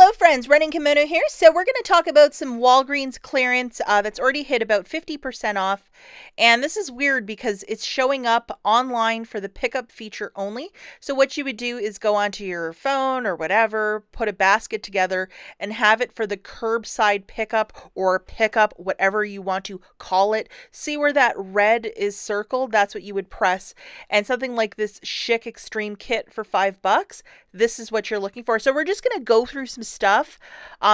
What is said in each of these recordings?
Hello friends, Running Kimono here. So we're going to talk about some Walgreens clearance that's already hit about 50% off. And this is weird because it's showing up online for the pickup feature only. So what you would do is go onto your phone or whatever, put a basket together and have it for the curbside pickup or pickup, whatever you want to call it. See where that red is circled? That's what you would press. And something like this Chic Extreme kit for $5, this is what you're looking for. So we're just going to go through some stuff.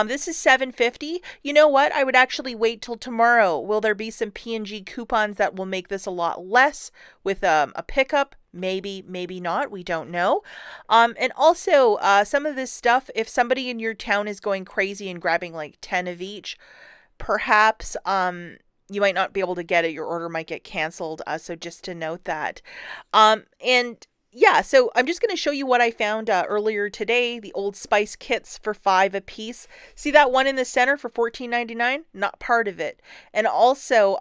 This is $7.50. You know what? I would actually wait till tomorrow. Will there be some P&G coupons that will make this a lot less with a pickup? Maybe, maybe not. We don't know. And also, some of this stuff, if somebody in your town is going crazy and grabbing like 10 of each, perhaps you might not be able to get it. Your order might get canceled. So just to note that. And yeah, so I'm just going to show you what I found earlier today. The Old Spice kits for $5 a piece. See that one in the center for $14.99? Not part of it. And also,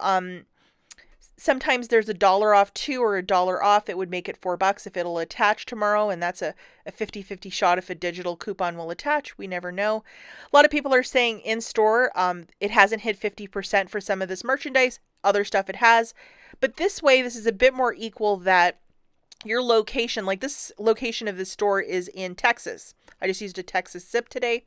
sometimes there's $1 off too, or $1 off. It would make it $4 if it'll attach tomorrow, and that's a 50-50 shot if a digital coupon will attach. We never know. A lot of people are saying in store, it hasn't hit 50% for some of this merchandise. Other stuff it has. But this way, this is a bit more equal that your location, like this location of the store is in Texas. I just used a Texas zip today.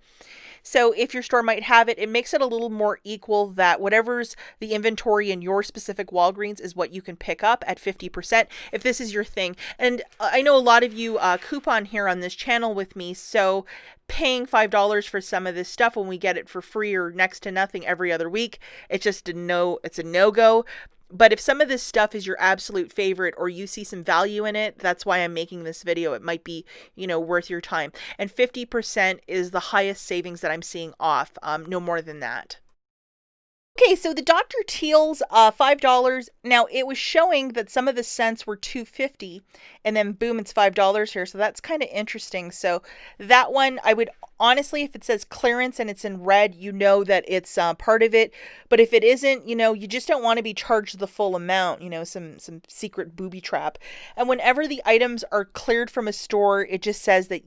So if your store might have it, it makes it a little more equal that whatever's the inventory in your specific Walgreens is what you can pick up at 50% if this is your thing. And I know a lot of you coupon here on this channel with me, so paying $5 for some of this stuff when we get it for free or next to nothing every other week, it's just a no-go. But if some of this stuff is your absolute favorite or you see some value in it, that's why I'm making this video. It might be, worth your time. And 50% is the highest savings that I'm seeing off. No more than that. Okay, so the Dr. Teal's $5. Now, it was showing that some of the scents were $2.50, and then boom, it's $5 here. So that's kind of interesting. So that one, I would honestly, if it says clearance and it's in red, you know that it's part of it. But if it isn't, you just don't want to be charged the full amount, some secret booby trap. And whenever the items are cleared from a store, it just says that,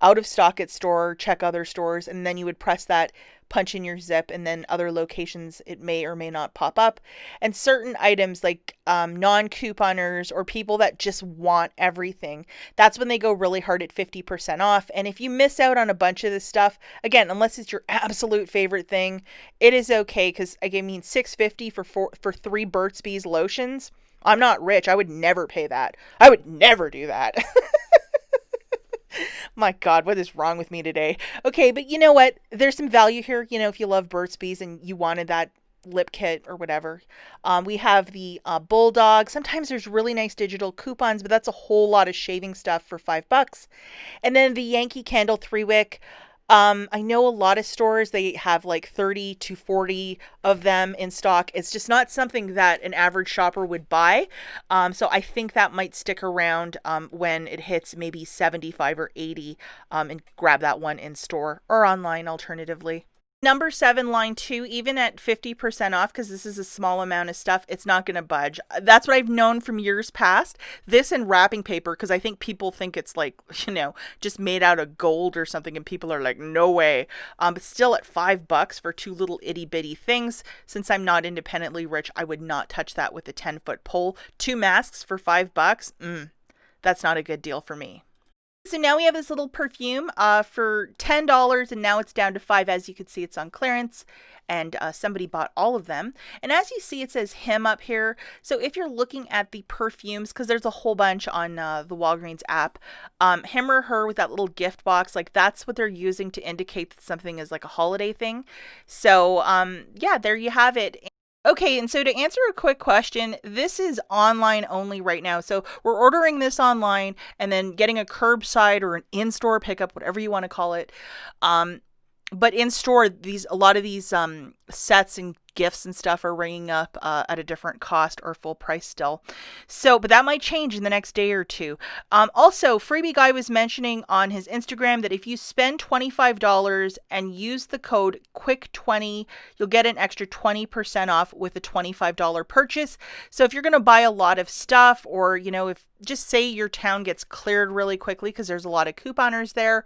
out of stock at store, check other stores, and then you would press that, punch in your zip, and then other locations it may or may not pop up. And certain items like non-couponers or people that just want everything, that's when they go really hard at 50% off. And if you miss out on a bunch of this stuff, again, unless it's your absolute favorite thing, it is okay, because I mean $6.50 for 3 Burt's Bees lotions. I'm not rich. I would never pay that. I would never do that. My God, what is wrong with me today? Okay, but you know what? There's some value here. If you love Burt's Bees and you wanted that lip kit or whatever. We have the Bulldog. Sometimes there's really nice digital coupons, but that's a whole lot of shaving stuff for $5. And then the Yankee Candle 3-wick. I know a lot of stores, they have like 30 to 40 of them in stock. It's just not something that an average shopper would buy. So I think that might stick around when it hits maybe 75 or 80 and grab that one in store or online alternatively. Number 7, line 2, even at 50% off, because this is a small amount of stuff, it's not going to budge. That's what I've known from years past. This and wrapping paper, because I think people think it's like, just made out of gold or something, and people are like, no way. But still at $5 for 2 little itty bitty things. Since I'm not independently rich, I would not touch that with a 10-foot pole. 2 masks for $5. That's not a good deal for me. So now we have this little perfume for $10, and now it's down to $5. As you can see, it's on clearance, and somebody bought all of them. And as you see, it says him up here. So if you're looking at the perfumes, because there's a whole bunch on the Walgreens app, him or her with that little gift box, like that's what they're using to indicate that something is like a holiday thing. So yeah, there you have it. Okay, and so to answer a quick question, this is online only right now. So we're ordering this online and then getting a curbside or an in-store pickup, whatever you want to call it. But in store, a lot of these sets and gifts and stuff are ringing up at a different cost or full price still. So, but that might change in the next day or two. Also, Freebie Guy was mentioning on his Instagram that if you spend $25 and use the code QUICK20, you'll get an extra 20% off with a $25 purchase. So if you're going to buy a lot of stuff, or, you know, if just say your town gets cleared really quickly because there's a lot of couponers there,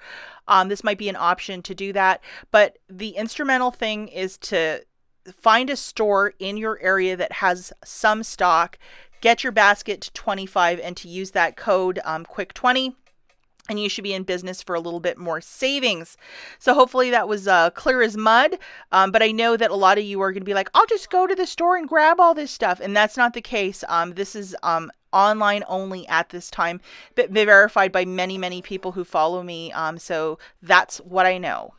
this might be an option to do that. But the instrumental thing is to find a store in your area that has some stock, get your basket to 25, and to use that code QUICK20, and you should be in business for a little bit more savings. So hopefully that was clear as mud. But I know that a lot of you are going to be like, I'll just go to the store and grab all this stuff. And that's not the case. This is online only at this time, but verified by many, many people who follow me. So that's what I know.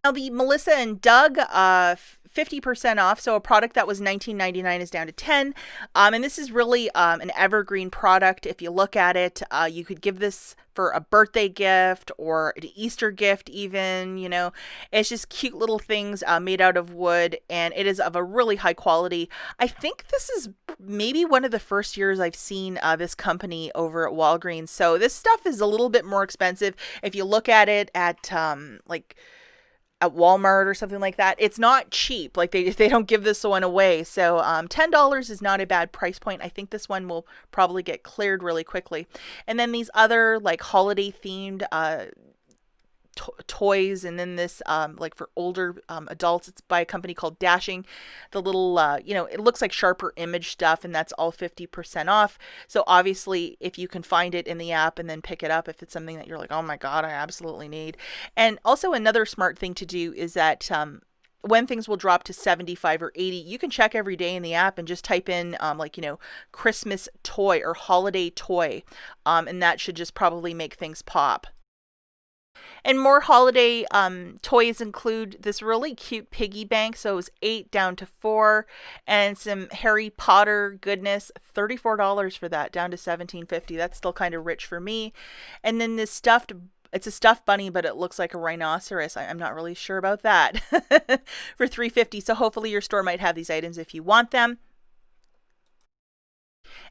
Now the Melissa and Doug 50% off. So a product that was $19.99 is down to $10. And this is really an evergreen product. If you look at it, you could give this for a birthday gift or an Easter gift even, you know. It's just cute little things made out of wood, and it is of a really high quality. I think this is maybe one of the first years I've seen this company over at Walgreens. So this stuff is a little bit more expensive. If you look at it at like at Walmart or something like that, it's not cheap. Like they don't give this one away. So $10 is not a bad price point. I think this one will probably get cleared really quickly. And then these other like holiday themed toys, and then this like for older adults, it's by a company called Dashing. The little you know, it looks like sharper image stuff, and that's all 50% off. So obviously if you can find it in the app and then pick it up if it's something that you're like, oh my god, I absolutely need. And also another smart thing to do is that when things will drop to 75 or 80, you can check every day in the app and just type in like, you know, Christmas toy or holiday toy, and that should just probably make things pop. And more holiday toys include this really cute piggy bank. So it was 8 down to 4, and some Harry Potter goodness, $34 for that, down to $17.50. That's still kind of rich for me. And then this stuffed, it's a stuffed bunny, but it looks like a rhinoceros. I'm not really sure about that for $3.50. So hopefully your store might have these items if you want them.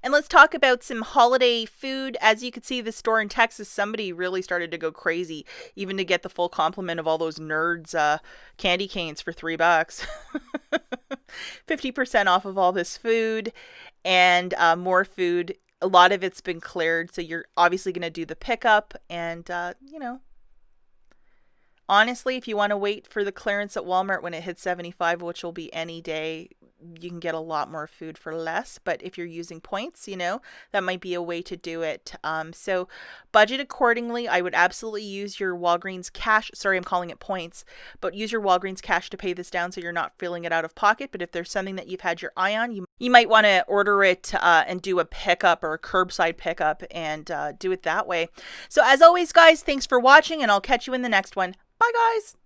And let's talk about some holiday food. As you can see, the store in Texas, somebody really started to go crazy, even to get the full complement of all those nerds candy canes for $3. 50% off of all this food, and more food. A lot of it's been cleared, so you're obviously going to do the pickup. And, you know, honestly, if you want to wait for the clearance at Walmart when it hits 75, which will be any day, you can get a lot more food for less. But if you're using points, you know, that might be a way to do it. So budget accordingly. I would absolutely use your Walgreens cash. Sorry, I'm calling it points, but use your Walgreens cash to pay this down so you're not filling it out of pocket. But if there's something that you've had your eye on, you might want to order it and do a pickup or a curbside pickup and do it that way. So as always, guys, thanks for watching, and I'll catch you in the next one. Bye, guys.